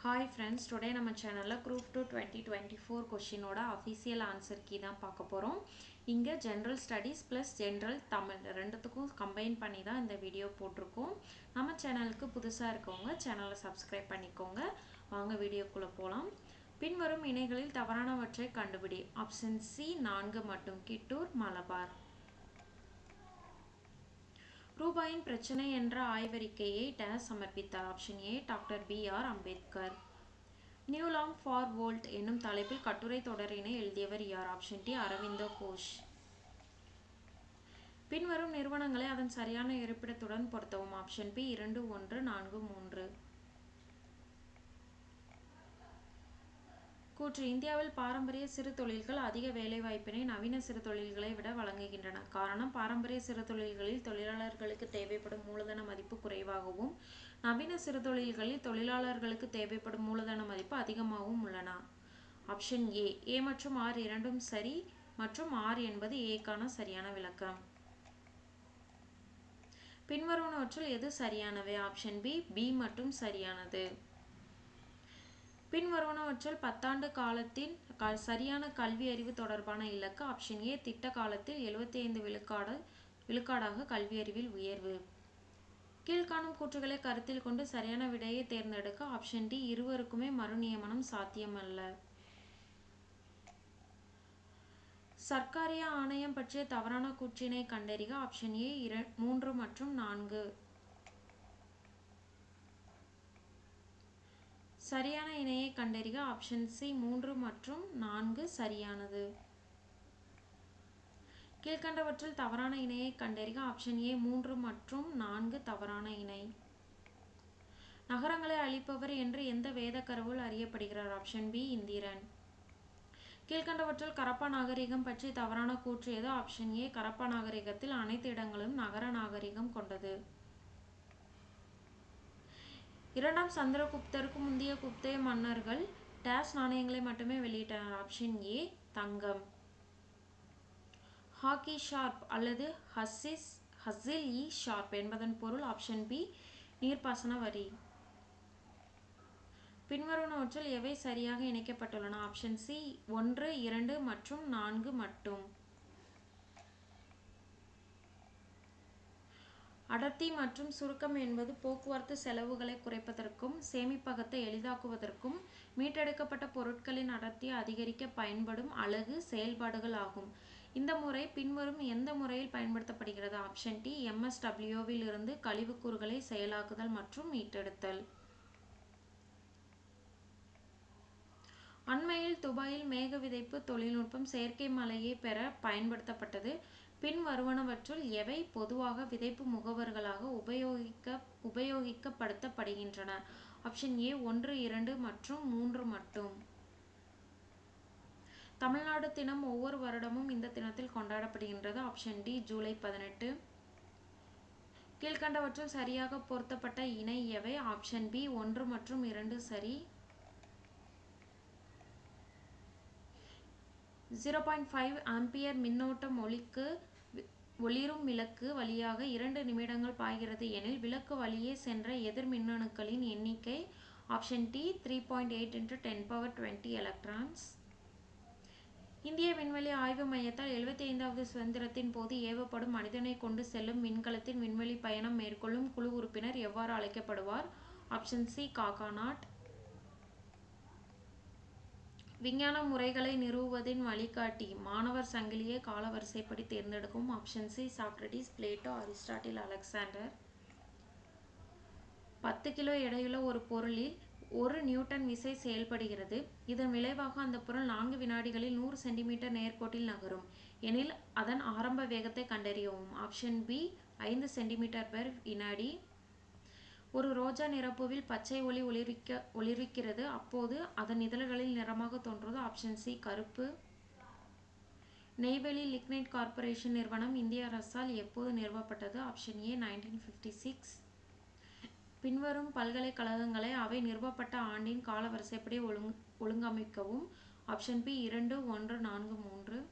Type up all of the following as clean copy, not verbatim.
Hi friends, today நம்ம சேனல்ல Group 2 2024 கொஸ்டினோட official answer key தான் பார்க்க போறோம். இங்க general studies plus general Tamil ரெண்டுத்துக்கும் கம்பைன் பண்ணி தான் இந்த வீடியோ போட்டிருக்கோம். நம்ம சேனலுக்கு புதுசா இருக்கவங்க சேனலை சப்ஸ்கிரைப் பண்ணிக்கோங்க. வாங்க வீடியோக்குள்ள போலாம். பின்வரும் இணைகளில் தவறானவற்றை கண்டுபிடி. ஆப்ஷன் சி 4 மட்டும் கிட்டூர் மலபார். ரூபாயின் பிரச்சனை என்ற ஆய்வறிக்கையை டேஸ் சமர்ப்பித்தார். Option A doctor B R. Ambedkar. New lamps for old என்னும் தலைப்பில் கட்டுரை தொடரினை எழுதியவர் யார்? Option D Aurobindo Ghosh. பின்வரும் நிறுவனங்களை அதன் சரியான இருப்பிடத்துடன் பொருத்தவும். Option B 2, 1, 4, 3. கூற்று இந்தியாவில் பாரம்பரிய சிறு தொழில்கள் அதிக வேலைவாய்ப்பினை நவீன சிறு தொழில்களை விட வழங்குகின்றன. காரணம் பாரம்பரிய சிறு தொழில்களில் தொழிலாளர்களுக்கு தேவைப்படும் மூலதன மதிப்பு குறைவாகவும் நவீன சிறு தொழில்களில் தொழிலாளர்களுக்கு தேவைப்படும் மூலதன மதிப்பு அதிகமாகவும் உள்ளன. ஆப்ஷன் ஏ ஏ மற்றும் ஆர் இரண்டும் சரி மற்றும் ஆர் என்பது ஏக்கான சரியான விளக்கம். பின்வருவனவற்றுள் எது சரியானவை? ஆப்ஷன் பி பி மட்டும் சரியானது. பின்வருவனவற்றுள் 10 ஆண்டு காலத்தின் சரியான கல்வி அறிவு தொடர்பான இலக்கு. ஆப்ஷன் ஏ திட்ட காலத்தில் 75 விழுக்காடாக கல்வி அறிவில் உயர்வு. கீழ்காணும் கூற்றுகளை கருத்தில் கொண்டு சரியான விடையை தேர்ந்தெடுக்க. ஆப்ஷன் டி இருவருக்குமே மறுநியமனம் சாத்தியமல்ல. சர்க்காரிய ஆணையம் பற்றிய தவறான கூற்றினை கண்டறிக. ஆப்ஷன் ஏ 3 மற்றும் 4. சரியான இணையை கண்டறிக. ஆப்ஷன் சி 3 மற்றும் 4 சரியானது. கீழ்கண்டவற்றில் தவறான இணையை கண்டறிக. ஆப்ஷன் ஏ 3 மற்றும் 4 தவறான இணை. நகரங்களை அழிப்பவர் என்று எந்த வேத கடவுள் அறியப்படுகிறார்? ஆப்ஷன் பி இந்திரன். கீழ்கண்டவற்றில் கரப்பா நாகரிகம் பற்றி தவறான கூற்று எது? ஆப்ஷன் ஏ கரப்பா நாகரிகத்தில் அனைத்து இடங்களும் நகர நாகரிகம் கொண்டது. இரண்டாம் சந்திரகுப்தருக்கு முந்தைய குப்தேய மன்னர்கள் டேஸ் நாணயங்களை மட்டுமே வெளியிட்டனர். Option A Thangam. Hockey sharp அல்லது ஹசில் இ ஷார்ப் என்பதன் பொருள். ஆப்ஷன் பி நீர்ப்பாசன வரி. பின்வருவனவற்றில் எவை சரியாக இணைக்கப்பட்டுள்ளன? ஆப்ஷன் சி 1, 2 மற்றும் 4 மட்டும். அடர்த்தி மற்றும் சுருக்கம் என்பது போக்குவரத்து செலவுகளை குறைப்பதற்கும் சேமிப்பகத்தை எளிதாக்குவதற்கும் மீட்டெடுக்கப்பட்ட பொருட்களின் அடர்த்தியை அதிகரிக்க பயன்படும் அலகு செயல்பாடுகள் ஆகும். இந்த முறை பின்வரும் எந்த முறையில் பயன்படுத்தப்படுகிறது? ஆப்ஷன் டி MSW இருந்து கழிவுக்கூறுகளை செயலாக்குதல் மற்றும் மீட்டெடுத்தல். அண்மையில் துபாயில் மேக விதைப்பு தொழில்நுட்பம் செயற்கை மழையை பெற பயன்படுத்தப்பட்டது. பின்வருவனவற்றுள் எவை பொதுவாக விதைப்பு முகவர்களாக உபயோகப்படுத்தப்படுகின்றன? ஆப்ஷன் ஏ 1, 2 மற்றும் 3 மட்டும். தமிழ்நாடு தினம் ஒவ்வொரு வருடமும் இந்த தினத்தில் கொண்டாடப்படுகின்றது. Option D July 18. கீழ்கண்டவற்றில் சரியாக பொருத்தப்பட்ட இணை எவை? ஆப்ஷன் பி 1 மற்றும் 2 சரி. 0.5 ஆம்பியர் மின்னோட்டம் ஒளிரும் விளக்கு வழியாக 2 நிமிடங்கள் பாய்கிறது எனில் விளக்கு வழியே சென்ற எதிர் மின்னணுக்களின் எண்ணிக்கை. Option D 3.8 × 10⁻20 electrons. இந்திய விண்வெளி ஆய்வு மையத்தால் 75வது சுதந்திரத்தின் போது ஏவப்படும் மனிதனை கொண்டு செல்லும் விண்கலத்தின் விண்வெளி பயணம் மேற்கொள்ளும் குழு உறுப்பினர் எவ்வாறு அழைக்கப்படுவார்? Option C காகாநாட். விஞ்ஞான முறைகளை நிறுவுவதின் வழிகாட்டி மாணவர் சங்கிலியை காலவரிசைப்படி தேர்ந்தெடுக்கவும். Option C Socrates, Plato, Aristotle, Alexander. 10 kilo எடையுள்ள ஒரு பொருளில் 1 நியூட்டன் விசை செயல்படுகிறது. இதன் விளைவாக அந்த பொருள் 4 வினாடிகளில் 100 சென்டிமீட்டர் நேர்கோட்டில் நகரும் எனில் அதன் ஆரம்ப வேகத்தை கண்டறியவும். ஆப்ஷன் பி 5 சென்டிமீட்டர்/வினாடி. ஒரு ரோஜா நிறப்பூவில் பச்சை ஒளி ஒளிர்விக்கிறது. அப்போது அதன் இதழ்களில் நிறமாக தோன்றுவது. ஆப்ஷன் சி கருப்பு. நெய்வேலி லிக்னைட் கார்ப்பரேஷன் நிறுவனம் இந்திய அரசால் எப்போது நிறுவப்பட்டது? Option A 1956. பின்வரும் பல்கலைக்கழகங்களை அவை நிறுவப்பட்ட ஆண்டின் காலவரிசைப்படி ஒழுங்கமைக்கவும். Option B 2, 1, 4, 3.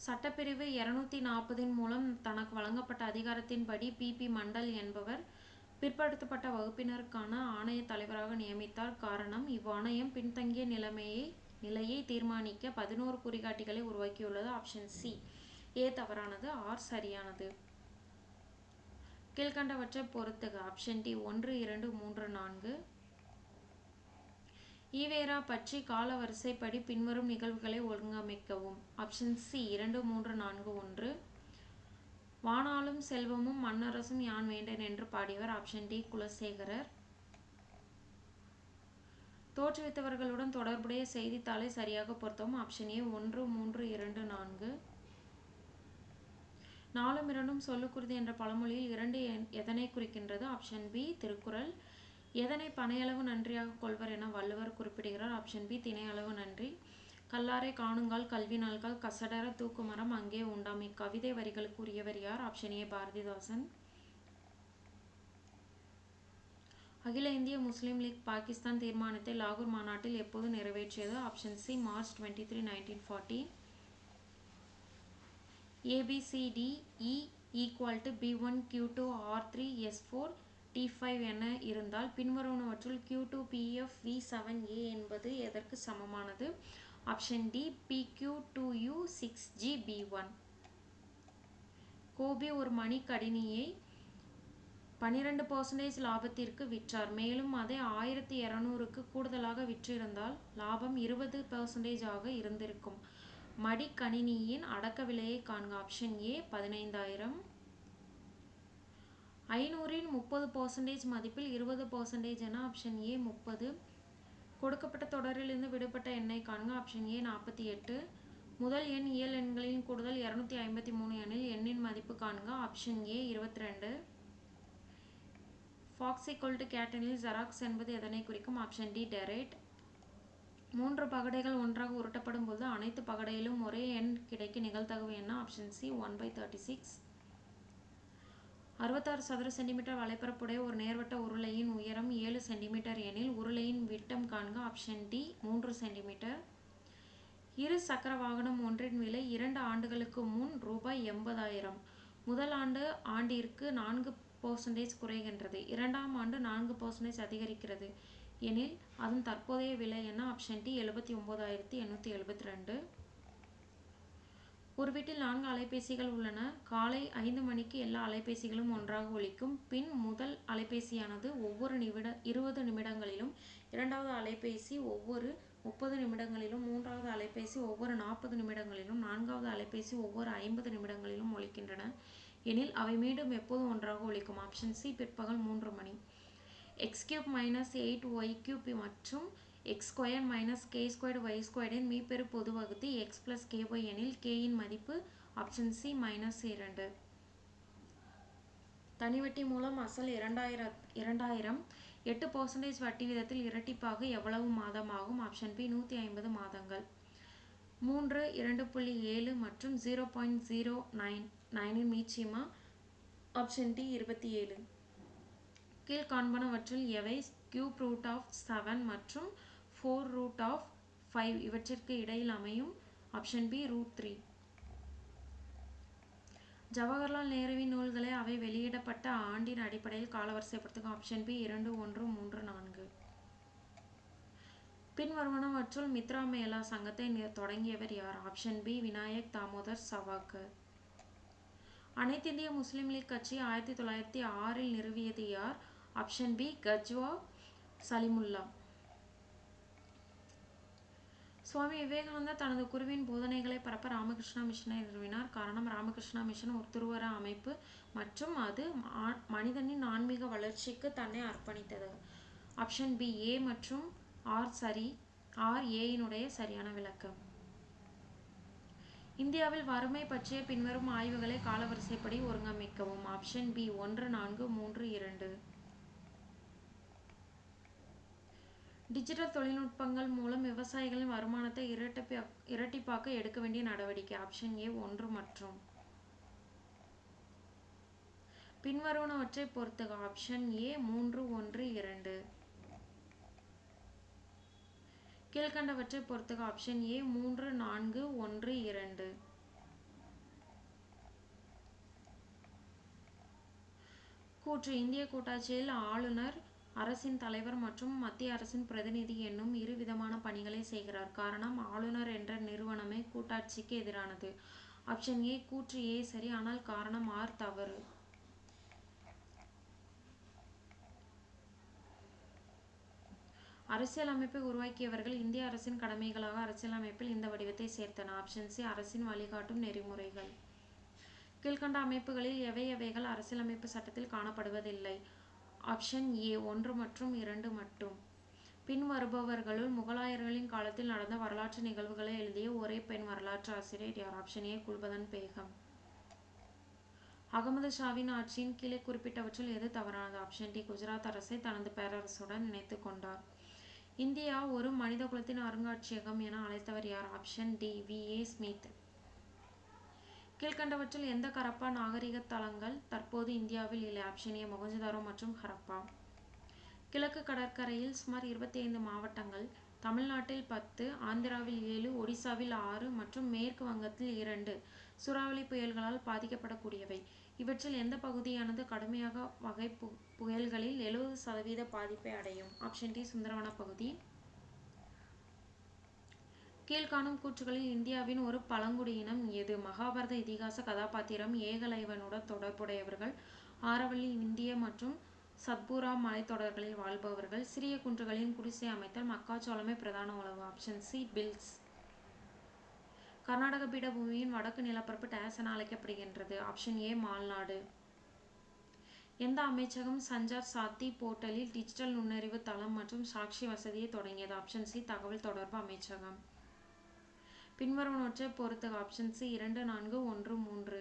சட்டப்பிரிவு 240 மூலம் தனக்கு வழங்கப்பட்ட அதிகாரத்தின்படி பி. மண்டல் என்பவர் பிற்படுத்தப்பட்ட வகுப்பினருக்கான ஆணைய தலைவராக நியமித்தார். காரணம், இவ்வாணையம் பின்தங்கிய நிலையை தீர்மானிக்க 11 குறிகாட்டிகளை உருவாக்கியுள்ளது. ஆப்ஷன் சி ஏ தவறானது, ஆர் சரியானது. கீழ்கண்டவற்றை பொறுத்துக. Option D 1, 2, 3, 4. ஈவேரா பற்றி காலவரிசைப்படி பின்வரும் நிகழ்வுகளை ஒழுங்கமைக்கவும். Option C 2, 3, 4, 1. வானாளும் செல்வமும் மன்னரசும் யான் வேண்டேன் என்று பாடியவர். Option D Kulasekarar. தோற்றுவித்தவர்களுடன் தொடர்புடைய செய்தித்தாளை சரியாக பொருத்தவும். Option A 1, 3, 2, 4. நாலும் இரண்டும் சொல்லுக்குருதி என்ற பழமொழியில் 2 எதனை குறிக்கின்றது? Option B Thirukkural. எதனை பனையளவு நன்றியாக கொள்வர் என வள்ளுவர் குறிப்பிடுகிறார்? ஆப்ஷன் பி தினையளவு நன்றி. கல்லாரை காணுங்கால் கல்வி நல்கால் கசடர தூக்குமரம் அங்கே உண்டாம். இக்கவிதை வரிகளுக்கு உரியவர் யார்? Option A Bharathidasan. அகில இந்திய முஸ்லீம் லீக் பாகிஸ்தான் தீர்மானத்தை லாகூர் மாநாட்டில் எப்போது நிறைவேற்றியது? Option C March 23, 1940. ABCDE = B1 Q2 R3 S4 T5 என இருந்தால் பின்வருவனவற்றுள் Q2 PF V7A என்பது எதற்கு சமமானது? Option D PQ 2U 6G B1. Gopi ஒரு மணிக்கணினியை 12% லாபத்திற்கு விற்றார். மேலும் அதை 1200க்கு கூடுதலாக விற்றிருந்தால் லாபம் 20% ஆக இருந்திருக்கும். மடிக்கணினியின் அடக்க விலையை காண்க. Option A 15,000. 500இன் 30% மதிப்பில் 20% என. Option A 30. கொடுக்கப்பட்ட தொடரிலிருந்து விடுபட்ட எண்ணை காண்க. Option A 48. முதல் எண் இயல் எண்களின் கூடுதல் 253 எனில் எண்ணின் மதிப்பு காண்க. Option A 22. ஃபாக்ஸ் = கேட் எனில் ஜெராக்ஸ் என்பது எதனை குறிக்கும்? Option D டெரேட். 3 பகடைகள் ஒன்றாக உருட்டப்படும் போது அனைத்து பகடையிலும் ஒரே எண் கிடைக்க நிகழ்தகவு என்ன? Option C 1/36. 66 சதுர சென்டிமீட்டர் வலைப்பரப்புடைய ஒரு நேர்வட்ட உருளையின் உயரம் 7 சென்டிமீட்டர் எனில் உருளையின் விட்டம் காண்க. Option D 3 centimetre. இரு சக்கர வாகனம் ஒன்றின் விலை 2 ஆண்டுகளுக்கு முன் ரூபாய் 80,000. முதல் ஆண்டிற்கு 4% குறைகின்றது. இரண்டாம் ஆண்டு 4% அதிகரிக்கிறது எனில் அதன் தற்போதைய விலை என்ன? Option D 79,872. ஒரு வீட்டில் 4 அலைபேசிகள் உள்ளன. காலை 5 மணிக்கு எல்லா அலைபேசிகளும் ஒன்றாக ஒலிக்கும். பின் முதல் அலைபேசியானது ஒவ்வொரு 20 நிமிடங்களிலும், இரண்டாவது அலைபேசி ஒவ்வொரு 30 நிமிடங்களிலும், மூன்றாவது அலைபேசி ஒவ்வொரு 40 நிமிடங்களிலும், நான்காவது அலைபேசி ஒவ்வொரு 50 நிமிடங்களிலும் ஒலிக்கின்றன எனில் அவை மீண்டும் எப்போது ஒன்றாக ஒலிக்கும்? ஆப்ஷன் சி பிற்பகல் 3 மணி. x³ - 8y³ மற்றும் x² - k² y² மீப்பெரு பொது வகுத்தி x + ky எனில் k இன் மதிப்பு? Option C -2. தனிவட்டி மூலம் அசல் 2000 8% வட்டி வீதத்தில் இரட்டிப்பாக எவ்வளவு மாதம் ஆகும்? ஆப்ஷன் பி 150 மாதங்கள். 3, 2.7 மற்றும் 0.099 மீச்சிமா? Option D 27. கீழ்காண்பனவற்றுள் எவை √7 மற்றும் 4√5 இவற்றிற்கு இடையில் அமையும்? Option B √3. ஜவஹர்லால் நேருவின் நூல்களை அவை வெளியிடப்பட்ட ஆண்டின் அடிப்படையில் காலவரிசைப்படுத்துக. Option B 2, 1, 3, 4. பின்வருவனவற்றுள் மித்ரா மேளா சங்கத்தை தொடங்கியவர் யார்? Option B Vinayak Damodar Savarkar. அனைத்திந்திய முஸ்லீம் லீக் கட்சி 1906இல் நிறுவியது யார்? Option B Khwaja Salimullah. சுவாமி விவேகானந்தர் தனது குருவின் போதனைகளை பரப்ப ராமகிருஷ்ணா மிஷனை நிறுவினார். காரணம், ராமகிருஷ்ணா மிஷன் ஒரு துறவற அமைப்பு மற்றும் அது மனிதனின் ஆன்மீக வளர்ச்சிக்கு தன்னை அர்ப்பணித்தது. ஆப்ஷன் பி ஏ மற்றும் ஆர் சரி. ஆர் ஏ-இனுடைய சரியான விளக்கம். இந்தியாவில் வறுமை பற்றிய பின்வரும் ஆய்வுகளை காலவரிசைப்படி ஒருங்கமைக்கவும். Option B 1, 4, 3, 2. டிஜிட்டல் தொழில்நுட்பங்கள் மூலம் விவசாயிகளின் வருமானத்தை இரட்டிப்பாக்க எடுக்க வேண்டிய நடவடிக்கை. ஆப்ஷன் ஏ 1 மற்றும். பின்வருவனவற்றை பொறுத்துக. ஆப்ஷன் ஏ 3, 1, 2. கீழ்கண்டவற்றை பொறுத்துக. ஆப்ஷன் ஏ 3, 4, 1, 2. கூற்று இந்திய கூட்டாட்சியில் ஆளுநர் அரசின் தலைவர் மற்றும் மத்திய அரசின் பிரதிநிதி என்னும் இரு விதமான பணிகளை செய்கிறார். காரணம், ஆளுநர் என்ற நிறுவனமே கூட்டாட்சிக்கு எதிரானது. ஆப்ஷன் ஏ கூற்று ஏ சரி, ஆனால் காரணம் ஆர் தவறு. அரசியலமைப்பை உருவாக்கியவர்கள் இந்திய அரசின் கடமைகளாக அரசியலமைப்பில் இந்த வடிவத்தை சேர்த்தனர். ஆப்ஷன் சி அரசின் வழிகாட்டும் நெறிமுறைகள். கீழ்கண்ட அமைப்புகளில் எவைகள் அரசியலமைப்பு சட்டத்தில் காணப்படுவதில்லை? ஆப்ஷன் ஏ 1 மற்றும் 2 மட்டும். பின்வருபவர்களுள் முகலாயர்களின் காலத்தில் நடந்த வரலாற்று நிகழ்வுகளை எழுதிய ஒரே பெண் வரலாற்று ஆசிரியர் யார்? Option A Gulbadan Begum. அகமது ஷாவின் ஆட்சியின் கீழே குறிப்பிட்டவற்றுள் எது தவறானது? ஆப்ஷன் டி குஜராத் அரசை தனது பேரரசுடன் இணைத்துக் கொண்டார். இந்தியா ஒரு மனித குலத்தின் அருங்காட்சியகம் என அழைத்தவர் யார்? Option D V A. ஸ்மித். கீழ்கண்டவற்றில் எந்த ஹரப்பா நாகரிக தளங்கள் தற்போது இந்தியாவில் இல்லை? ஆப்ஷன் ஏ மொஹஞ்சதாரோ மற்றும் ஹரப்பா. கிழக்கு கடற்கரையில் சுமார் 25 மாவட்டங்கள், தமிழ்நாட்டில் 10, ஆந்திராவில் 7, ஒடிசாவில் 6 மற்றும் மேற்கு வங்கத்தில் 2 சூறாவளி புயல்களால் பாதிக்கப்படக்கூடியவை. இவற்றில் எந்த பகுதியானது கடுமையாக வகை புயல்களில் 70% பாதிப்பை அடையும்? ஆப்ஷன் டி சுந்தரவன பகுதி. கீழ்காணும் கூற்றுகளில் இந்தியாவின் ஒரு பழங்குடியினம் எது? மகாபாரத இதிகாச கதாபாத்திரம் ஏகலைவனுடன் தொடர்புடையவர்கள், ஆரவல்லி இந்திய மற்றும் சத்புரா மலைத்தொடர்களில் வாழ்பவர்கள், சிறிய குன்றுகளின் குடிசை அமைத்தல், மக்காச்சோளமே பிரதான உணவு. Option C Bhils. கர்நாடக பீடபூமியின் வடக்கு நிலப்பரப்பு டேஸ் என அழைக்கப்படுகின்றது? Option A Malnad. எந்த அமைச்சகம் சஞ்சார் சாத்தி போர்ட்டலில் டிஜிட்டல் நுண்ணறிவு தளம் மற்றும் சாட்சி வசதியை தொடங்கியது? ஆப்ஷன் சி தகவல் தொடர்பு அமைச்சகம். பின்வருவனவற்றை பொறுத்துக. Option C 2, 4, 1, 3.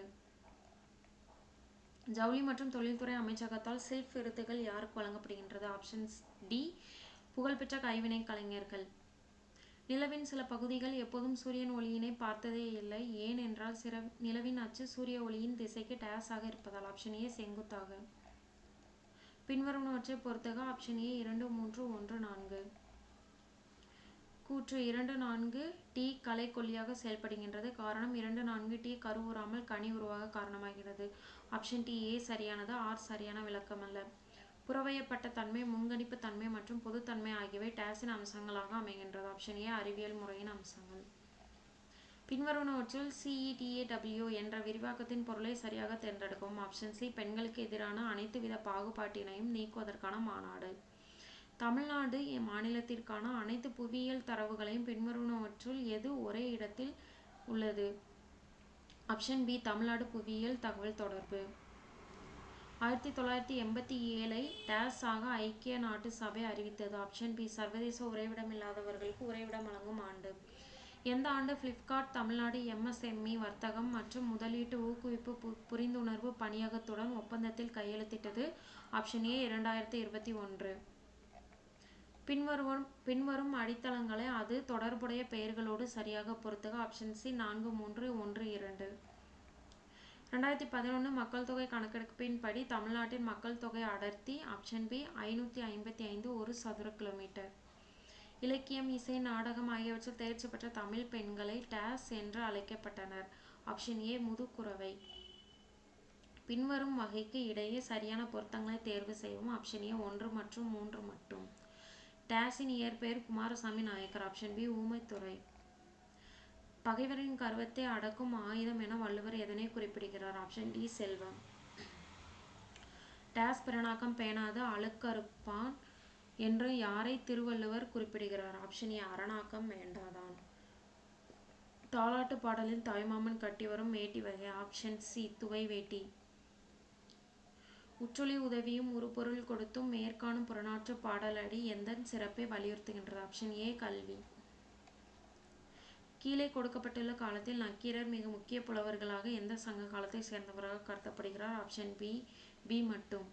ஜவுளி மற்றும் தொழில்துறை அமைச்சகத்தால் சில்க் விருதுகள் யாருக்கு வழங்கப்படுகின்றது? ஆப்ஷன் டி புகழ்பெற்ற கைவினை கலைஞர்கள். நிலவின் சில பகுதிகள் எப்போதும் சூரியன் ஒளியினை பார்த்ததே இல்லை. ஏன் என்றால் நிலவின் அச்சு சூரிய ஒளியின் திசைக்கு டேஸ் ஆக இருப்பதால். ஆப்ஷன் ஏ செங்குத்தாக. பின்வருவனவற்றை பொறுத்துக. ஆப்ஷன் ஏ 2, 3, 1, 4. கூற்று 2, 4 டி கலை கொல்லியாக செயல்படுகின்றது. காரணம் 2, 4 டி கருவுறாமல் கனி உருவாக காரணமாகிறது. ஆப்ஷன் டி ஏ சரியானது, ஆர் சரியான விளக்கமல்ல. புறவயப்பட்ட தன்மை, முன்கணிப்பு தன்மை மற்றும் பொதுத்தன்மை ஆகியவை டேஸின் அம்சங்களாக அமைகின்றது. ஆப்ஷன் ஏ அறிவியல் முறையின் அம்சங்கள். பின்வருவனவற்றுள் CETAW என்ற விரிவாக்கத்தின் பொருளை சரியாக தேர்ந்தெடுக்கவும். ஆப்ஷன் சி பெண்களுக்கு எதிரான அனைத்து வித பாகுபாட்டினையும் நீக்குவதற்கான மாநாடு. தமிழ்நாடு மாநிலத்திற்கான அனைத்து புவியியல் தரவுகளையும் பின்வருவனவற்றுள் எது ஒரே இடத்தில் உள்ளது? ஆப்ஷன் பி தமிழ்நாடு புவியியல் தகவல் தொடர்பு. 1987 டேஸ் ஆக ஐக்கிய நாட்டு சபை அறிவித்தது? ஆப்ஷன் பி சர்வதேச உறைவிடமில்லாதவர்களுக்கு உறைவிடம் வழங்கும் ஆண்டு. எந்த ஆண்டு பிளிப்கார்ட் தமிழ்நாடு MSME வர்த்தகம் மற்றும் முதலீட்டு ஊக்குவிப்பு புரிந்துணர்வு பணியகத்துடன் ஒப்பந்தத்தில் கையெழுத்திட்டது? Option A 2021. பின்வரும் அடித்தளங்களை அது தொடர்புடைய பெயர்களோடு சரியாக பொறுத்துக. Option C 4, 3, 1, 2. 2011 மக்கள் தொகை கணக்கெடுப்பின்படி தமிழ்நாட்டின் மக்கள் தொகை அடர்த்தி? ஆப்ஷன் பி 555 ஒரு சதுர கிலோமீட்டர். இலக்கியம், இசை, நாடகம் ஆகியவற்றில் தேர்ச்சி பெற்ற தமிழ் பெண்களை டேஸ் என்று அழைக்கப்பட்டனர்? Option A முதுகுரவை. பின்வரும் வகைக்கு இடையே சரியான பொருத்தங்களை தேர்வு செய்யவும். ஆப்ஷன் ஏ 1 மற்றும் 3 மட்டும். டேஸின் இயற்பெயர் குமாரசாமி நாயக்கர். Option B Oomaithurai. பகைவரின் கர்வத்தை அடக்கும் ஆயுதம் என வள்ளுவர் எதனை குறிப்பிடுகிறார்? ஆப்ஷன் டி செல்வம். டேஸ் பிறனாக்கம் பேணாது அழுக்கறுப்பான் என்று யாரை திருவள்ளுவர் குறிப்பிடுகிறார்? ஆப்ஷன் ஏ அரணாக்கம் வேண்டாதான். தாலாட்டு பாடலில் தாய்மாமன் கட்டி வரும் வேட்டி வகை? ஆப்ஷன் சி துவை வேட்டி. உற்றொளி உதவியும் உருப்பொருள் கொடுத்தும் மேற்காணும் புறநாற்று பாடலடி எந்தன் சிறப்பை வலியுறுத்துகின்றது? ஆப்ஷன் ஏ கல்வி. கீழே கொடுக்கப்பட்டுள்ள காலத்தில் நக்கீரர் மிக முக்கிய புலவர்களாக எந்த சங்க காலத்தை சேர்ந்தவராக கருதப்படுகிறார்? ஆப்ஷன் பி மட்டும்.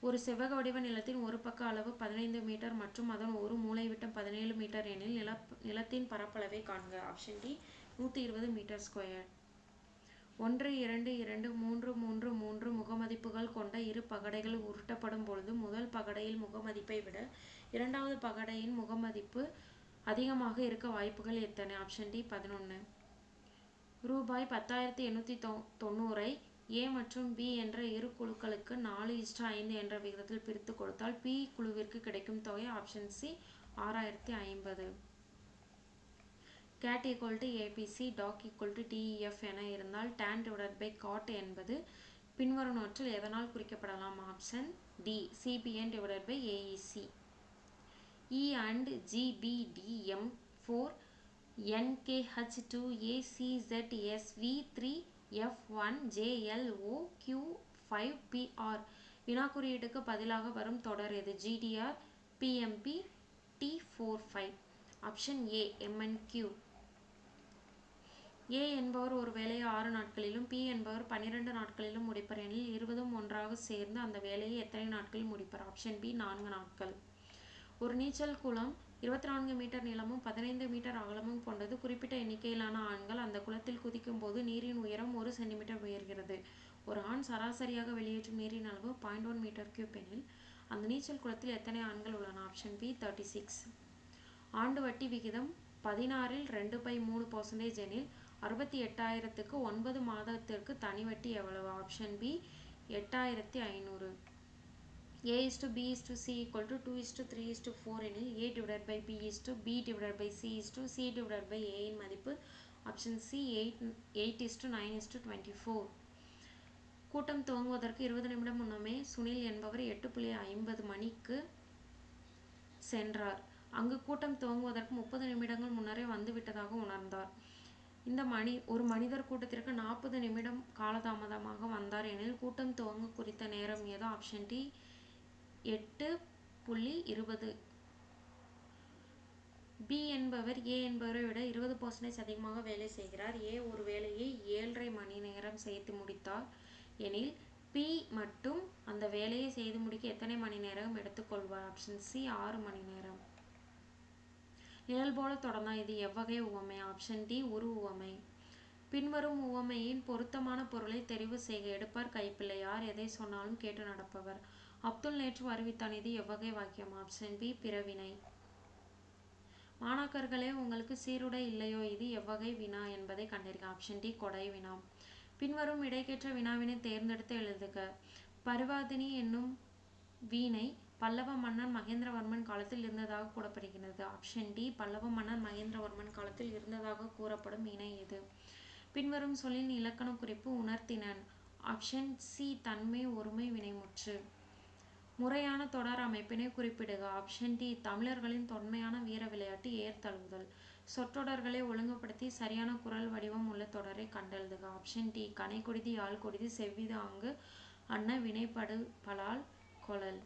ஒரு செவ்வக வடிவ நிலத்தின் ஒரு பக்க அளவு 15 மீட்டர் மற்றும் அதன் ஒரு மூலை விட்டம் 17 மீட்டர் எனில் நிலத்தின் பரப்பளவை காண்க. Option D 120 metre square. 1, 2, 2, 3, 3, 3 முகமதிப்புகள் கொண்ட இரு பகடைகள் உருட்டப்படும் பொழுது முதல் பகடையில் முகமதிப்பை விட இரண்டாவது பகடையின் முகமதிப்பு அதிகமாக இருக்க வாய்ப்புகள் எத்தனை? Option D 11. ரூபாய் 10,890 ஏ மற்றும் பி என்ற இரு குழுக்களுக்கு 4:5 என்ற விகிதத்தில் பிரித்து கொடுத்தால் பி குழுவிற்கு கிடைக்கும் தொகை option C 6050. cat = abc, doc = def என இருந்தால் tan / cot என்பது பின்வருவனவற்றில் எதனால் குறிக்கப்படலாம்? Option D cpn / aec. E and GBDM 4 NKH2ACZSV3F1JLOQ5PR வினா குறியீட்டுக்கு பதிலாக வரும் தொடர் எது? GDR, PMP, T45. Option A MNQ. ஏ என்பவர் ஒரு வேலையை 6 நாட்களிலும் பி என்பவர் 12 நாட்களிலும் முடிப்பர் எனில் இருவரும் ஒன்றாக சேர்ந்து அந்த வேலையை எத்தனை நாட்களில் முடிப்பர்? ஆப்ஷன் பி 4 நாட்கள். ஒரு நீச்சல் குளம் 24 மீட்டர் நீளமும் 15 மீட்டர் அகலமும் கொண்டது. குறிப்பிட்ட எண்ணிக்கையிலான ஆண்கள் அந்த குளத்தில் குதிக்கும் போது நீரின் உயரம் 1 சென்டிமீட்டர் உயர்கிறது. ஒரு ஆண் சராசரியாக வெளியேற்றும் நீரின் அளவு 0.1 மீட்டர் கியூப் எனில் அந்த நீச்சல் குளத்தில் எத்தனை ஆண்கள் உள்ளன? Option B 36. ஆண்டு வட்டி விகிதம் 16இல் 2/3% எனில் 68,000க்கு 9 மாதத்திற்கு தனி வட்டி எவ்வளவு? Option B 8500. A/B/C = 2:3:4 எனில் A/B/B/C/C/A இன் மதிப்பு ஆப்ஷன் சி 8:9:24. கூட்டம் துவங்குவதற்கு 20 நிமிடம் முன்னமே சுனில் என்பவர் 8:50 மணிக்கு சென்றார். அங்கு கூட்டம் துவங்குவதற்கு 30 நிமிடங்கள் முன்னரே வந்துவிட்டதாக உணர்ந்தார். ஒரு மனிதர் கூட்டத்திற்கு 40 நிமிடம் காலதாமதமாக வந்தார் எனில் கூட்டம் துவங்க குறித்த நேரம் ஏதோ? Option D 8:20. பி என்பவர் ஏ என்பவரை விட 20% அதிகமாக வேலை செய்கிறார். ஏ ஒரு வேலையை 7.5 மணி நேரம் செய்து முடித்தார் எனில் பி மட்டும் அந்த வேலையை செய்து முடிக்க எத்தனை மணி நேரம் எடுத்துக்கொள்வார்? ஆப்ஷன் சி 6 மணி நேரம். நிழல் போல தொடர்ந்தால் இது எவ்வகை உவமை? ஆப்ஷன் டி உரு உவமை. பின்வரும் உவமையின் பொருத்தமான பொருளை தெரிவு செய்க. எடுப்பார் கைப்பிள்ளை. யார் எதை சொன்னாலும் கேட்டு நடப்பவர். அப்துல் நேற்று வருவித்தான். இது எவ்வகை வாக்கியம்? ஆப்ஷன் பி பிறவினை. மாணாக்கர்களே, உங்களுக்கு சீருடை இல்லையோ? இது எவ்வகை வினா என்பதை கண்டறிக. ஆப்ஷன் டி கொடை வினா. பின்வரும் இடைக்கேற்ற வினாவினை தேர்ந்தெடுத்து எழுதுக. பரிவாதினி என்னும் வீணை பல்லவ மன்னன் மகேந்திரவர்மன் காலத்தில் இருந்ததாக கூறப்படுகிறது. ஆப்ஷன் டி பல்லவ மன்னன் மகேந்திரவர்மன் காலத்தில் இருந்ததாக கூறப்படும் வீணை எது? பின்வரும் சொல்லின் இலக்கண குறிப்பு உணர்த்தினன். ஆப்ஷன் சி தன்மை ஒருமை வினைமுற்று. முறையான தொடர் அமைப்பினை குறிப்பிடுக. ஆப்ஷன் டி தமிழர்களின் தொன்மையான வீர விளையாட்டு ஏர் தழுவுதல். சொற்றொடர்களை ஒழுங்குபடுத்தி சரியான குரல் வடிவம் உள்ள தொடரை கண்டெழுதுக. ஆப்ஷன் டி கனைக்கொடிது யாழ் கொடிது செவ்விது ஆங்கு அன்ன வினைப்படுபலால் கொளல்.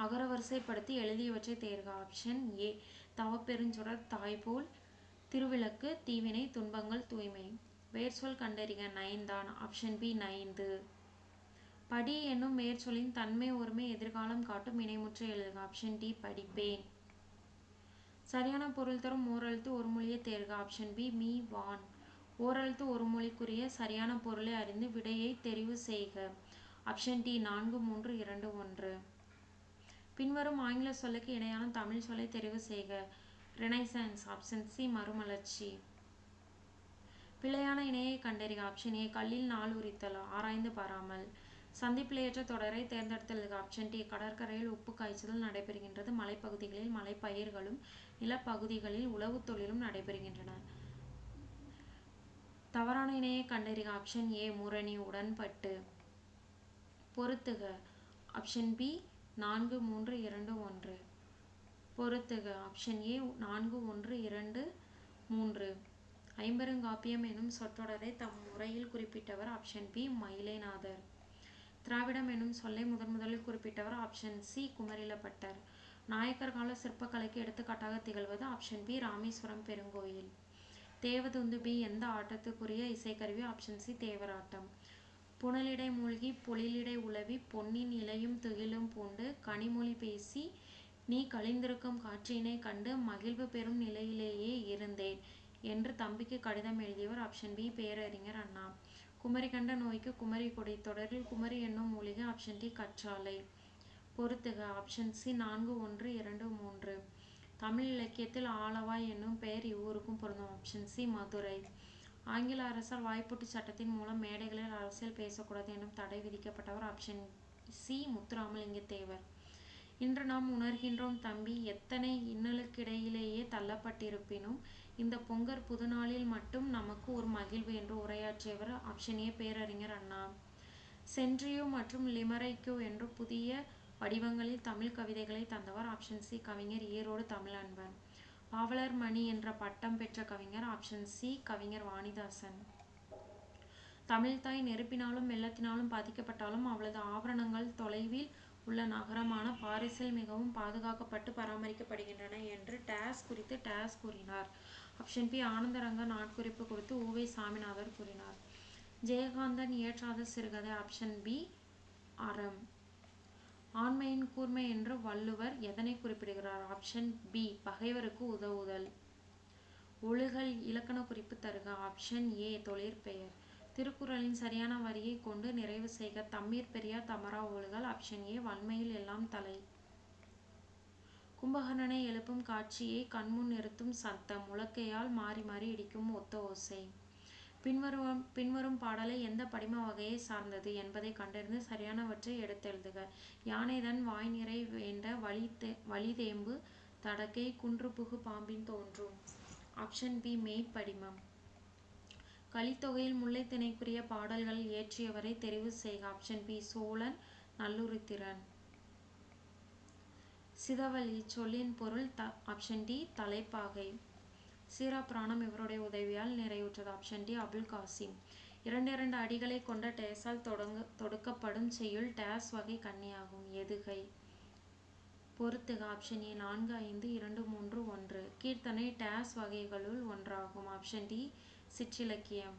அகரவரிசைப்படுத்தி எழுதியவற்றை தேர்க. ஆப்ஷன் ஏ தவப்பெருஞ்சுடர் தாய்போல் திருவிளக்கு தீவினை துன்பங்கள் தூய்மை. வேர்ச்சொல் கண்டறிக. நைந்தான். ஆப்ஷன் பி நைந்து. படி என்னும் மேற்சொல்லின் தன்மை ஒருமை எதிர்காலம் காட்டும் வினைமுற்றை எழுதுக. ஆப்ஷன் டி படிப்பேன். சரியான பொருள் தரும் ஓரெழுத்து ஒரு மொழியை தேர்க. ஆப்ஷன் பி மீ வான். ஓரெழுத்து ஒரு மொழிக்குரிய சரியான பொருளை அறிந்து விடையை தெரிவு செய்க. Option D 4, 3, 2, 1. பின்வரும் ஆங்கில சொல்லுக்கு இணையான தமிழ் சொல்லை தெரிவு செய்க. ரெனைசான்ஸ். ஆப்ஷன் சி மறுமலர்ச்சி. பிழையான இணையை கண்டறிக. ஆப்ஷன் ஏ கல்லில் நாள் உரித்தல் ஆராய்ந்து பாராமல். சந்திப்பிழையற்ற தொடரை தேர்ந்தெடுத்தல். ஆப்ஷன் டி கடற்கரையில் உப்பு காய்ச்சுதல் நடைபெறுகின்றது. மலைப்பகுதிகளில் மலைப்பயிர்களும் நிலப்பகுதிகளில் உழவு தொழிலும் நடைபெறுகின்றன. தவறான இணையை கண்டறிக. ஆப்ஷன் ஏ முரணி உடன்பட்டு. பொருத்துக. Option B 4, 3, 2, 1. பொருத்துக. Option A 4, 1, 2, 3. ஐம்பெருங்காப்பியம் எனும் சொற்றொடரை தம் முறையில் குறிப்பிட்டவர். Option B Mayilainathar. திராவிடம் என்னும் சொல்லை முதலில் குறிப்பிட்டவர். ஆப்ஷன் சி குமரிலப்பட்டர். நாயக்கர் கால சிற்பக்கலைக்கு எடுத்துக்காட்டாக திகழ்வது. ஆப்ஷன் பி ராமேஸ்வரம் பெருங்கோயில். தேவதுந்துபி எந்த ஆட்டத்துக்குரிய இசைக்கருவி? Option C Devarattam. புனலிடை மூழ்கி பொழிலிடை உலவி பொன்னின் இலையும் துகிலும் பூண்டு கனிமொழி பேசி நீ கழிந்திருக்கும் காட்சியினை கண்டு மகிழ்வு பெறும் நிலையிலேயே இருந்தேன் என்று தம்பிக்கு கடிதம் எழுதியவர். ஆப்ஷன் பி பேரறிஞர் அண்ணா. குமரி கண்ட நோய்க்கு குமரி கொடி. தொடரில் குமரி என்னும் மூலிகை. ஆப்ஷன் டி கற்றாழை. பொருத்துக. Option C 4, 1, 2, 3. தமிழ் இலக்கியத்தில் ஆலவாய் என்னும் பெயர் இவ்வூருக்கும் பொருந்தும். Option C Madurai. ஆங்கில அரசால் வாய்ப்பூட்டு சட்டத்தின் மூலம் மேடைகளில் அரசியல் பேசக்கூடாது எனும் தடை விதிக்கப்பட்டவர். Option C Muthuramalinga Thevar. இன்று நாம் உணர்கின்றோம் தம்பி, எத்தனை இன்னலுக்கிடையிலேயே தள்ளப்பட்டிருப்பினும் இந்த பொங்கற் புதுநாளில் மட்டும் நமக்கு ஒரு மகிழ்வு என்று உரையாற்றியவர். ஆப்ஷன் ஏ பேரறிஞர் அண்ணா. சென்ட்ரியோ மற்றும் லிமரைக்கோ என்று புதிய வடிவங்களில் தமிழ் கவிதைகளை தந்தவர். ஆப்ஷன் சி கவிஞர் ஈரோடு தமிழன்பன். பாவலர் மணி என்ற பட்டம் பெற்ற கவிஞர். ஆப்ஷன் சி கவிஞர் வாணிதாசன். தமிழ்த்தாய் நெருப்பினாலும் வெள்ளத்தினாலும் பாதிக்கப்பட்டாலும் அவளது ஆபரணங்கள் தொலைவில் உள்ள நகரமான பாரிஸில் மிகவும் பாதுகாக்கப்பட்டு பராமரிக்கப்படுகின்றன என்று டேஸ் குறித்து டேஸ் கூறினார். ஆப்ஷன் பி ஆனந்தரங்க நாட்குறிப்பு குறித்து உ.வே. சாமிநாதர் கூறினார். ஜெயகாந்தன் இயற்றாத சிறுகதை. ஆப்ஷன் பி அறம். ஆண்மையின் கூர்மை என்று வள்ளுவர் எதனை குறிப்பிடுகிறார்? Option B பகைவருக்கு உதவுதல். ஒழுகல் இலக்கண குறிப்பு தருக. ஆப்ஷன் ஏ தொழிற்பெயர். திருக்குறளின் சரியான வரியை கொண்டு நிறைவு செய்க. தம்மீர் பெரியார் தமரா ஒழுகல். ஆப்ஷன் ஏ வன்மையில் எல்லாம் தலை. கும்பகர்ணனை எழுப்பும் காட்சியை கண்முன் நிறுத்தும் சத்தம். உலக்கையால் மாறி மாறி இடிக்கும் ஒத்த ஓசை. பின்வரும் பாடலை எந்த படிம வகையை சார்ந்தது என்பதை கண்டறிந்து சரியானவற்றை எடுத்தெழுதுக. யானை தன் வாய் நிறை வேண்ட வலிதேம்பு தடக்கை குன்றுபுகு பாம்பின் தோன்றும். Option B மெய்ப்படிமம். கலித்தொகையில் முல்லைத்திணைக்குரிய பாடல்கள் இயற்றியவரை தெரிவு செய்க. Option B Cholan Nalluruthiran. சிதவல் இச்சொல்லின் பொருள் ஆப்ஷன் டி தலைப்பாகை. சீராப்புராணம் இவருடைய உதவியால் நிறைவுற்றது. Option D Abul Kasim. இரண்டு அடிகளை கொண்ட டேஸால் தொடுக்கப்படும் செய்யுள் டேஸ் வகை கன்னியாகும். எதுகை. பொறுத்துக. Option A 4, 5, 2, 3, 1. கீர்த்தனை டேஸ் வகைகளுள் ஒன்றாகும். ஆப்ஷன் டி சிற்றிலக்கியம்.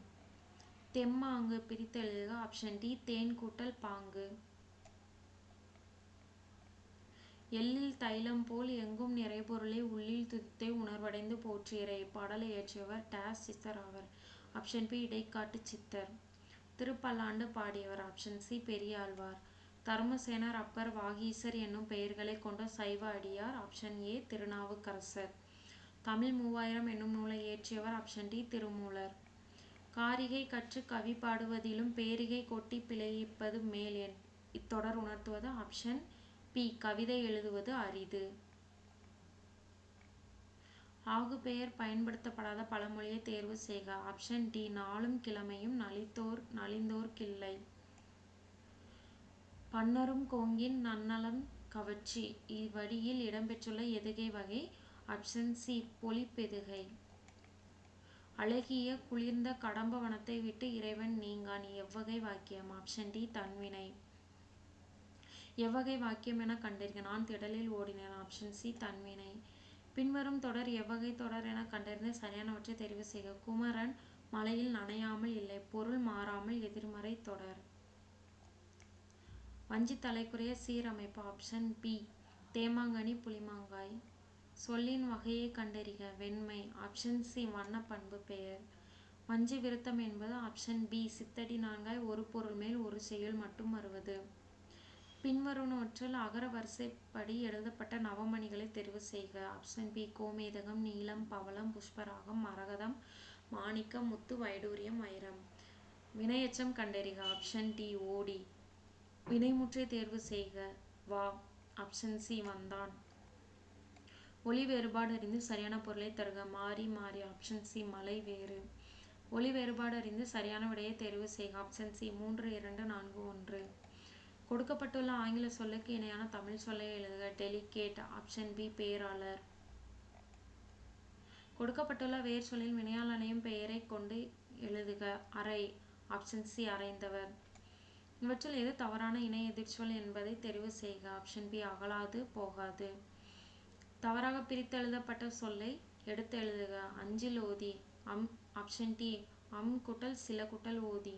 தெம்மாங்கு பிரித்தெழுதுக. ஆப்ஷன் டி தேன் கூட்டல் பாங்கு. எள்ளில் தைலம் போல் எங்கும் நிறைபொருளை உள்ளில் துதித்தே உணர்வடைந்து போற்றியரே. இப்பாடலை இயற்றியவர் டேஸ் சித்தர் ஆவர். Option B Idaikattu Siddhar. திருப்பல்லாண்டு பாடியவர். Option C Periyazhwar. தருமசேனர் அப்பர் வாகீசர் என்னும் பெயர்களை கொண்ட சைவ அடியார். Option A Thirunavukkarasar. தமிழ் 3000 என்னும் நூலை இயற்றியவர். Option D Thirumoolar. காரிகை கற்று கவி பாடுவதிலும் பேரிகை கொட்டி பிழையிப்பது மேல் இத்தொடர் உணர்த்துவது. ஆப்ஷன் பி கவிதை எழுதுவது அரிது. ஆகுபெயர் பயன்படுத்தப்படாத பழமொழியை தேர்வு செய்க. ஆப்ஷன் டி நாளும் கிழமையும் நலிந்தோர்க்கில்லை. பன்னரும் கோங்கின் நன்னலம் கவர்ச்சி இவ்வடியில் இடம்பெற்றுள்ள எதுகை வகை? ஆப்ஷன் சி பொழிப்பெதுகை. அழகிய குளிர்ந்த கடம்ப வனத்தை விட்டு இறைவன் நீங்கான் எவ்வகை வாக்கியம்? ஆப்ஷன் டி தன்வினை. எவ்வகை வாக்கியம் என கண்டறிக. நான் திடலில் ஓடினேன். ஆப்ஷன் சி தன்வினை. பின்வரும் தொடர் எவ்வகை தொடர் என கண்டறிந்து சரியானவற்றை தெரிவு செய்க. குமரன் மழையில் நனையாமல் இல்லை. பொருள் மாறாமல் எதிர்மறை தொடர். வஞ்சி தலைக்குரிய சீரமைப்பு. ஆப்ஷன் பி தேமாங்கனி புளிமாங்காய். சொல்லின் வகையை கண்டறிக. வெண்மை. ஆப்ஷன் சி வண்ண பண்பு பெயர். வஞ்சி விருத்தம் என்பது. ஆப்ஷன் பி சித்தடி நான்காய் ஒரு பொருள் மேல் ஒரு செய்யுள் மட்டும் வருவது. பின்வருவனவற்றுள் அகர வரிசைப்படி எழுதப்பட்ட நவமணிகளை தெரிவு செய்க. ஆப்ஷன் பி கோமேதகம் நீலம் பவளம் புஷ்பராகம் மரகதம் மாணிக்கம் முத்து வைடூரியம் வைரம். வினையெச்சம் கண்டறிக. ஆப்ஷன் டி ஓடி. வினைமுற்றை தேர்வு செய்க. வா. ஆப்ஷன் சி வந்தான். ஒலி வேறுபாடு அறிந்து சரியான பொருளை தருக. மாறி மாறி. ஆப்ஷன் சி மலை வேறு. ஒலி வேறுபாடு அறிந்து சரியான விடையை தேர்வு செய்க. Option C 3, 2, 4, 1. கொடுக்கப்பட்டுள்ள ஆங்கில சொல்லுக்கு இணையான தமிழ் சொல்லை எழுதுக. டெலிகேட். ஆப்ஷன் பி பேராளர். கொடுக்கப்பட்டுள்ள வேர் சொல்லில் வினையால் அணையும் பெயரை கொண்டு எழுதுக. அறை. ஆப்ஷன் சி அறைந்தவர். இவற்றில் எது தவறான இணை எதிர்ச்சொல் என்பதை தெரிவு செய்க. ஆப்ஷன் பி அகலாது போகாது. தவறாக பிரித்தெழுதப்பட்ட சொல்லை எடுத்து எழுதுக. அஞ்சில் ஓதி. ஆப்ஷன் டி கூட்டல் சில கூட்டல் ஓதி.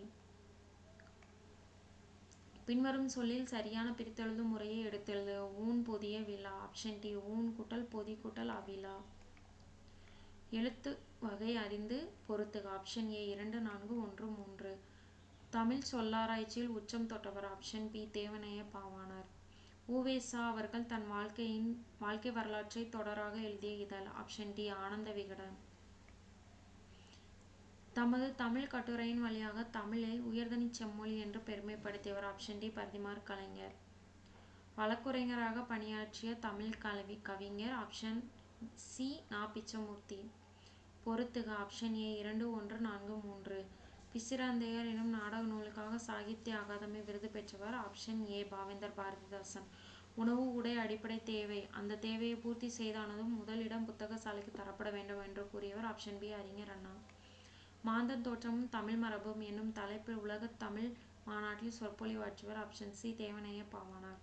பின்வரும் சொல்லில் சரியான பிரித்தெழுதும் முறையை எடுத்தெழுதுக. ஊன் பொதிய விழா. ஆப்ஷன் டி ஊன் கூட்டல் பொதி கூட்டல் அவிழா. எழுத்து வகை அறிந்து பொறுத்துக. ஆப்ஷன் ஏ 2, 4, 1, 3. தமிழ் சொல்லாராய்ச்சியில் உச்சம் தொட்டவர். Option B Devaneya Pavanar. உ.வே. சா அவர்கள் தன் வாழ்க்கை வரலாற்றை தொடராக எழுதிய இதழ். Option D Ananda Vikatan. தமது தமிழ் கட்டுரையின் வழியாக தமிழை உயர்தனி செம்மொழி என்று பெருமைப்படுத்தியவர். Option D Parithimar Kalaignar. வழக்குரைஞராக பணியாற்றிய தமிழ் கவிஞர். ஆப்ஷன் சி நா. பிச்சமூர்த்தி. பொறுத்துக. ஆப்ஷன் ஏ 2, 1, 4, 3. பிசிராந்தையர் எனும் நாடக நூலுக்காக சாகித்ய அகாதமி விருது பெற்றவர். ஆப்ஷன் ஏ பாவேந்தர் பாரதிதாசன். உணவு உடை அடிப்படை தேவை. அந்த தேவையை பூர்த்தி செய்தானதும் முதலிடம் புத்தக சாலைக்கு தரப்பட வேண்டும் என்று கூறியவர். ஆப்ஷன் பி அறிஞர் அண்ணா. மாந்தன் தோற்றமும் தமிழ் மரபும் என்னும் தலைப்பில் உலகத் தமிழ் மாநாட்டில் சொற்பொழிவாற்றியவர். Option C Devaneya Pavanar.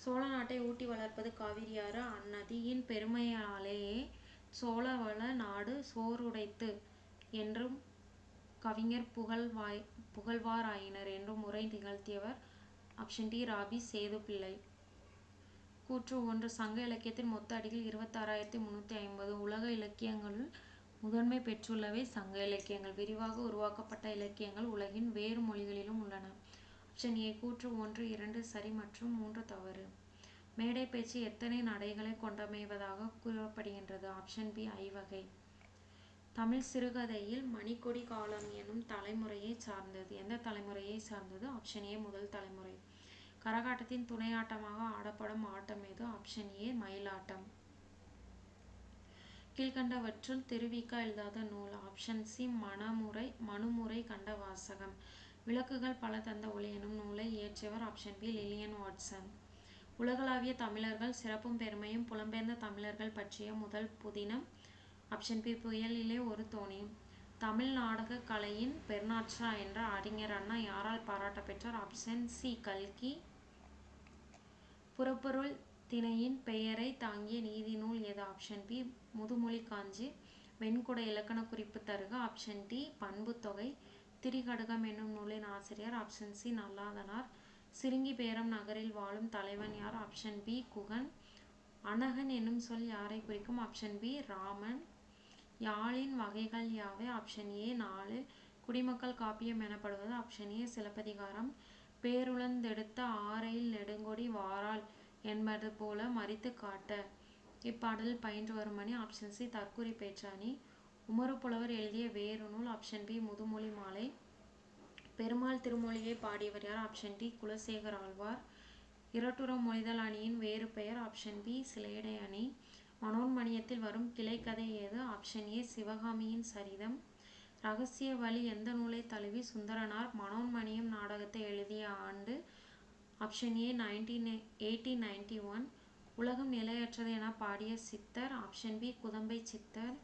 சோழ நாட்டை ஊட்டி வளர்ப்பது காவிரியாறு. அந்நதியின் பெருமையாலேயே சோழவள நாடு சோறுடைத்து என்றும் கவிஞர் புகழ்வாராயினர் என்றும் உரை நிகழ்த்தியவர். Option D Ra Pi Sethupillai. கூற்று 1. சங்க இலக்கியத்தின் மொத்த அடிகள் 26,350. உலக இலக்கியங்களுள் முதன்மை பெற்றுள்ளவை சங்க இலக்கியங்கள். விரிவாக உருவாக்கப்பட்ட இலக்கியங்கள் உலகின் வேறு மொழிகளிலும் உள்ளன. ஆப்ஷன் ஏ கூற்று 1, 2 சரி மற்றும் 3 தவறு. மேடை பேச்சு எத்தனை நடைகளை கொண்டமைவதாக கூறப்படுகின்றது. ஆப்ஷன் பி ஐவகை. தமிழ் சிறுகதையில் மணிக்கொடி காலம் எனும் தலைமுறையை சார்ந்தது. எந்த தலைமுறையை சார்ந்தது? ஆப்ஷன் ஏ முதல் தலைமுறை. கரகாட்டத்தின் துணையாட்டமாக ஆடப்படும் ஆட்டம் எது? ஆப்ஷன் ஏ மயிலாட்டம். கீழ்கண்டவற்றுள் திருவிக எழுதாத நூல். ஆப்ஷன் சி மனுமுறை கண்ட வாசகம். விளக்குகள் பல தந்த ஒளி எனும் நூலை இயற்றியவர். Option B Lillian Watson. உலகளாவிய தமிழர்கள் சிறப்பும் பெருமையும் புலம்பெயர்ந்த தமிழர்கள் பற்றிய முதல் புதினம். ஆப்ஷன் பி புயலிலே ஒரு தோணி. தமிழ் நாடக கலையின் பெருநாற்றா என்ற அறிஞர் அண்ணா யாரால் பாராட்ட பெற்றார்? ஆப்ஷன் சி கல்கி. புறப்பொருள் திணையின் பெயரை தாங்கிய நீதி நூல் எது? ஆப்ஷன் பி முதுமொழி காஞ்சி. வெண்குடை இலக்கண குறிப்பு தருக. Option D பண்புத்தொகை. திரிகடுகம் என்னும் நூலின் ஆசிரியர். Option C Nalladhanar. சிறுங்கி பேரம் நகரில் வாழும் தலைவன் யார்? Option B Guhan. அனகன் என்னும் சொல் யாரை குறிக்கும்? Option B Raman. யாழின் வகைகள் யாவை? Option A 4. குடிமக்கள் காப்பியம் எனப்படுவது? Option A Silappatikaram. பேருளந்தெடுத்த ஆரையில் நெடுங்கொடி வாராள் என்பது போல மறித்து காட்ட இப்பாடலில் பயின்று வரும் அணி. Option C தற்குறி பேற்றணி. உமறுப்புலவர் எழுதிய வேறு நூல். ஆப்ஷன் பி முதுமொழி மாலை. பெருமாள் திருமொழியை பாடியவர் யார்? Option D Kulasekhara Azhwar. இரட்டுற மொழிதல் அணியின் வேறு பெயர். ஆப்ஷன் பி சிலேடை அணி. மனோன்மணியத்தில் வரும் கிளைக்கதை ஏது? ஆப்ஷன் ஏ சிவகாமியின் சரிதம். இரகசிய வழி எந்த நூலை தழுவி சுந்தரனார் மனோன்மணியம் நாடகத்தை எழுதிய ஆண்டு? Option A 1891. உலகம் நிலையற்றது என பாடிய சித்தர்? ஆப்ஷன் பி குதம்பை சித்தர்.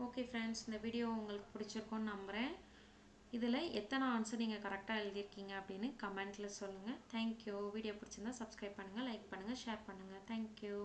ஓகே ஃப்ரெண்ட்ஸ், இந்த வீடியோ உங்களுக்கு பிடிச்சிருக்கோன்னு நம்புகிறேன். இதில் எத்தனை ஆன்சர் நீங்கள் கரெக்டாக எழுதியிருக்கீங்க அப்படின்னு கமெண்ட்டில் சொல்லுங்கள். தேங்க்யூ. வீடியோ பிடிச்சிருந்தா சப்ஸ்கிரைப் பண்ணுங்கள், லைக் பண்ணுங்கள், ஷேர் பண்ணுங்கள். தேங்க்யூ.